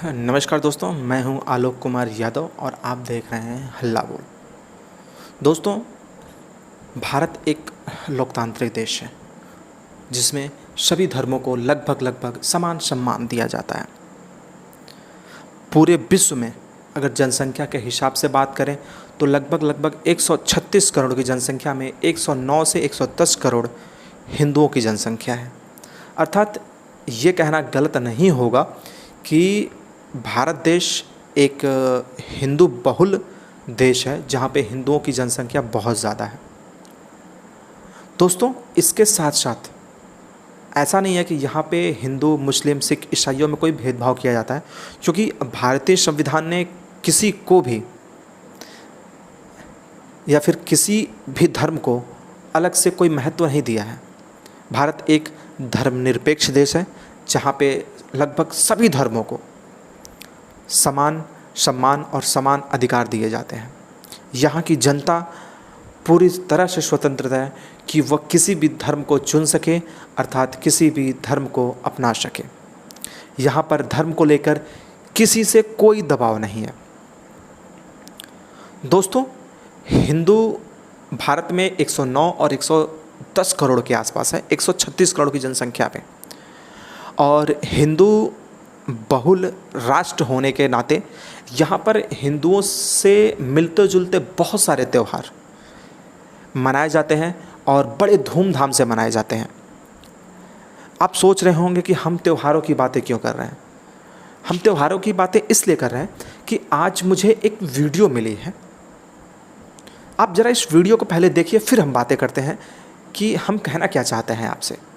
नमस्कार दोस्तों, मैं हूं आलोक कुमार यादव और आप देख रहे हैं हल्ला बोल। दोस्तों, भारत एक लोकतांत्रिक देश है जिसमें सभी धर्मों को लगभग समान सम्मान दिया जाता है। पूरे विश्व में अगर जनसंख्या के हिसाब से बात करें तो लगभग 136 करोड़ की जनसंख्या में 109 से 110 करोड़ हिंदुओं की जनसंख्या है। अर्थात ये कहना गलत नहीं होगा कि भारत देश एक हिंदू बहुल देश है जहाँ पे हिंदुओं की जनसंख्या बहुत ज़्यादा है। दोस्तों, इसके साथ साथ ऐसा नहीं है कि यहाँ पे हिंदू, मुस्लिम, सिख, ईसाइयों में कोई भेदभाव किया जाता है, क्योंकि भारतीय संविधान ने किसी को भी या फिर किसी भी धर्म को अलग से कोई महत्व नहीं दिया है। भारत एक धर्मनिरपेक्ष देश है जहाँ पे लगभग सभी धर्मों को समान सम्मान और समान अधिकार दिए जाते हैं। यहाँ की जनता पूरी तरह से स्वतंत्र है कि वह किसी भी धर्म को चुन सके, अर्थात किसी भी धर्म को अपना सके। यहाँ पर धर्म को लेकर किसी से कोई दबाव नहीं है। दोस्तों, हिंदू भारत में 109 और 110 करोड़ के आसपास है, 136 करोड़ की जनसंख्या पे। और हिंदू बहुल राष्ट्र होने के नाते यहाँ पर हिंदुओं से मिलते जुलते बहुत सारे त्यौहार मनाए जाते हैं और बड़े धूमधाम से मनाए जाते हैं। आप सोच रहे होंगे कि हम त्योहारों की बातें क्यों कर रहे हैं। हम त्योहारों की बातें इसलिए कर रहे हैं कि आज मुझे एक वीडियो मिली है। आप ज़रा इस वीडियो को पहले देखिए, फिर हम बातें करते हैं कि हम कहना क्या चाहते हैं आपसे।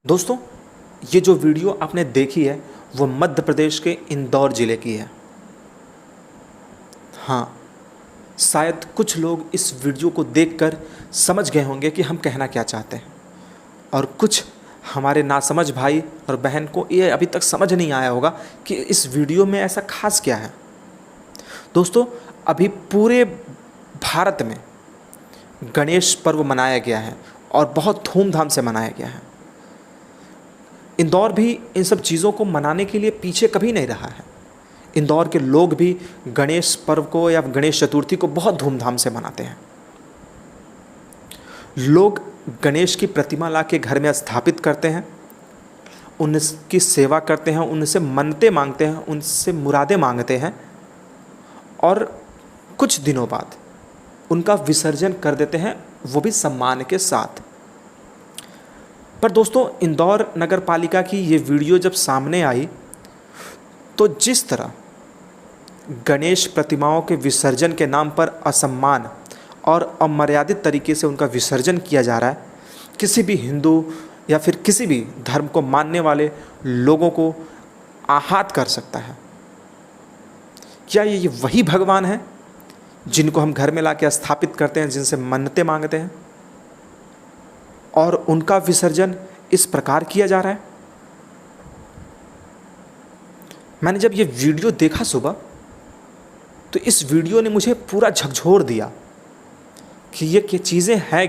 दोस्तों, ये जो वीडियो आपने देखी है वो मध्य प्रदेश के इंदौर ज़िले की है। हाँ, शायद कुछ लोग इस वीडियो को देखकर समझ गए होंगे कि हम कहना क्या चाहते हैं, और कुछ हमारे नासमझ भाई और बहन को ये अभी तक समझ नहीं आया होगा कि इस वीडियो में ऐसा खास क्या है। दोस्तों, अभी पूरे भारत में गणेश पर्व मनाया गया है और बहुत धूमधाम से मनाया गया है। इंदौर भी इन सब चीज़ों को मनाने के लिए पीछे कभी नहीं रहा है। इंदौर के लोग भी गणेश पर्व को या गणेश चतुर्थी को बहुत धूमधाम से मनाते हैं। लोग गणेश की प्रतिमा ला के घर में स्थापित करते हैं, उनकी सेवा करते हैं, उनसे मन्नतें मांगते हैं, उनसे मुरादें मांगते हैं और कुछ दिनों बाद उनका विसर्जन कर देते हैं, वो भी सम्मान के साथ। पर दोस्तों, इंदौर नगर पालिका की ये वीडियो जब सामने आई तो जिस तरह गणेश प्रतिमाओं के विसर्जन के नाम पर असम्मान और अमर्यादित तरीके से उनका विसर्जन किया जा रहा है, किसी भी हिंदू या फिर किसी भी धर्म को मानने वाले लोगों को आहत कर सकता है। क्या ये वही भगवान है जिनको हम घर में लाके स्थापित करते हैं, जिनसे मन्नतें मांगते हैं, और उनका विसर्जन इस प्रकार किया जा रहा है? मैंने जब ये वीडियो देखा सुबह तो इस वीडियो ने मुझे पूरा झकझोर दिया कि ये क्या चीज़ें हैं।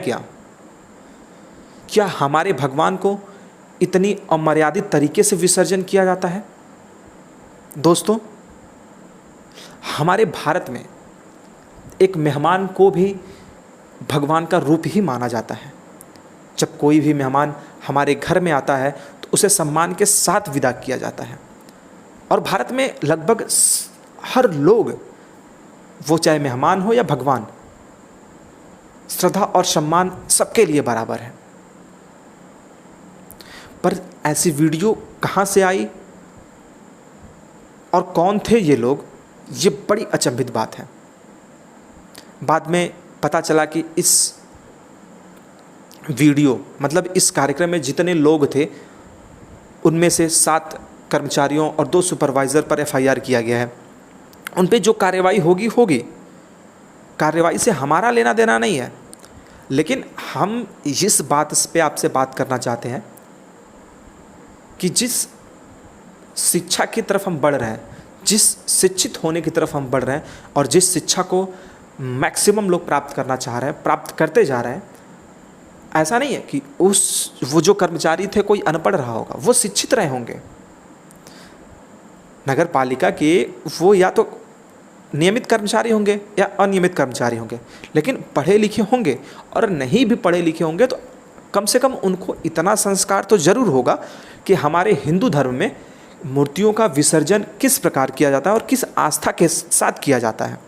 क्या हमारे भगवान को इतनी अमर्यादित तरीके से विसर्जन किया जाता है? दोस्तों, हमारे भारत में एक मेहमान को भी भगवान का रूप ही माना जाता है। जब कोई भी मेहमान हमारे घर में आता है तो उसे सम्मान के साथ विदा किया जाता है। और भारत में लगभग हर लोग, वो चाहे मेहमान हो या भगवान, श्रद्धा और सम्मान सबके लिए बराबर है। पर ऐसी वीडियो कहाँ से आई और कौन थे ये लोग, ये बड़ी अचंभित बात है। बाद में पता चला कि इस वीडियो मतलब इस कार्यक्रम में जितने लोग थे उनमें से 7 कर्मचारियों और 2 सुपरवाइज़र पर एफआईआर किया गया है। उन पे जो कार्रवाई होगी, कार्रवाई से हमारा लेना देना नहीं है। लेकिन हम इस बात पे आपसे बात करना चाहते हैं कि जिस शिक्षा की तरफ हम बढ़ रहे हैं, जिस शिक्षित होने की तरफ हम बढ़ रहे हैं और जिस शिक्षा को मैक्सिमम लोग प्राप्त करना चाह रहे हैं, प्राप्त करते जा रहे हैं, ऐसा नहीं है कि वो जो कर्मचारी थे कोई अनपढ़ रहा होगा, वो शिक्षित रहे होंगे। नगर पालिका के वो या तो नियमित कर्मचारी होंगे या अनियमित कर्मचारी होंगे, लेकिन पढ़े लिखे होंगे, और नहीं भी पढ़े लिखे होंगे तो कम से कम उनको इतना संस्कार तो जरूर होगा कि हमारे हिंदू धर्म में मूर्तियों का विसर्जन किस प्रकार किया जाता है और किस आस्था के साथ किया जाता है।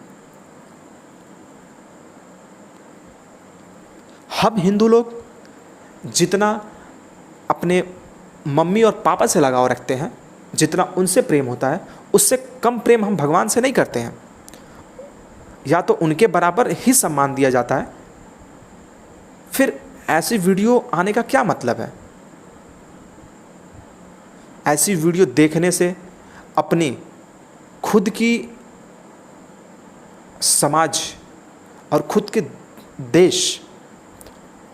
हम हिंदू लोग जितना अपने मम्मी और पापा से लगाव रखते हैं, जितना उनसे प्रेम होता है, उससे कम प्रेम हम भगवान से नहीं करते हैं। या तो उनके बराबर ही सम्मान दिया जाता है। फिर ऐसी वीडियो आने का क्या मतलब है? ऐसी वीडियो देखने से अपनी खुद की समाज और खुद के देश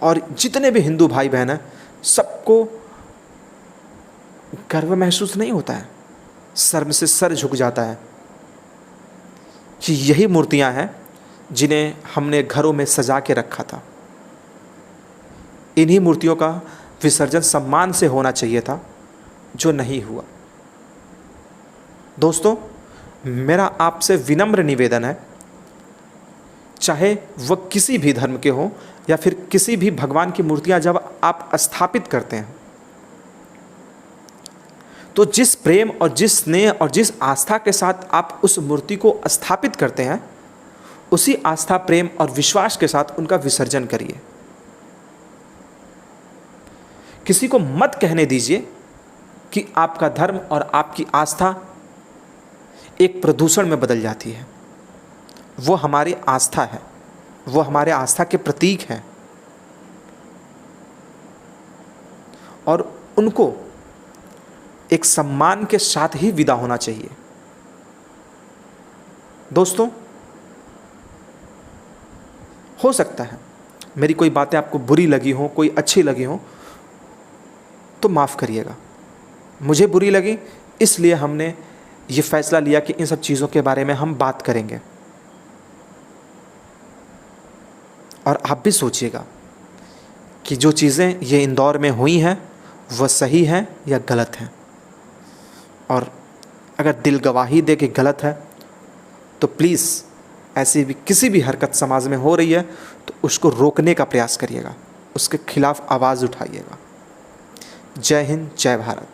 और जितने भी हिंदू भाई बहन हैं, सबको गर्व महसूस नहीं होता है? सर में से सर झुक जाता है कि यही मूर्तियां हैं जिन्हें हमने घरों में सजा के रखा था। इन्हीं मूर्तियों का विसर्जन सम्मान से होना चाहिए था, जो नहीं हुआ। दोस्तों, मेरा आपसे विनम्र निवेदन है, चाहे वह किसी भी धर्म के हों या फिर किसी भी भगवान की मूर्तियां जब आप स्थापित करते हैं, तो जिस प्रेम और जिस स्नेह और जिस आस्था के साथ आप उस मूर्ति को स्थापित करते हैं, उसी आस्था, प्रेम और विश्वास के साथ उनका विसर्जन करिए। किसी को मत कहने दीजिए कि आपका धर्म और आपकी आस्था एक प्रदूषण में बदल जाती है। वो हमारी आस्था है, वो हमारे आस्था के प्रतीक हैं, और उनको एक सम्मान के साथ ही विदा होना चाहिए। दोस्तों, हो सकता है मेरी कोई बातें आपको बुरी लगी हो, कोई अच्छी लगी हो, तो माफ़ करिएगा। मुझे बुरी लगी, इसलिए हमने ये फैसला लिया कि इन सब चीज़ों के बारे में हम बात करेंगे। और आप भी सोचिएगा कि जो चीज़ें ये इंदौर में हुई हैं वह सही हैं या गलत हैं। और अगर दिल गवाही दे कि गलत है, तो प्लीज़ ऐसी भी किसी भी हरकत समाज में हो रही है तो उसको रोकने का प्रयास करिएगा, उसके खिलाफ आवाज़ उठाइएगा। जय हिंद, जय भारत।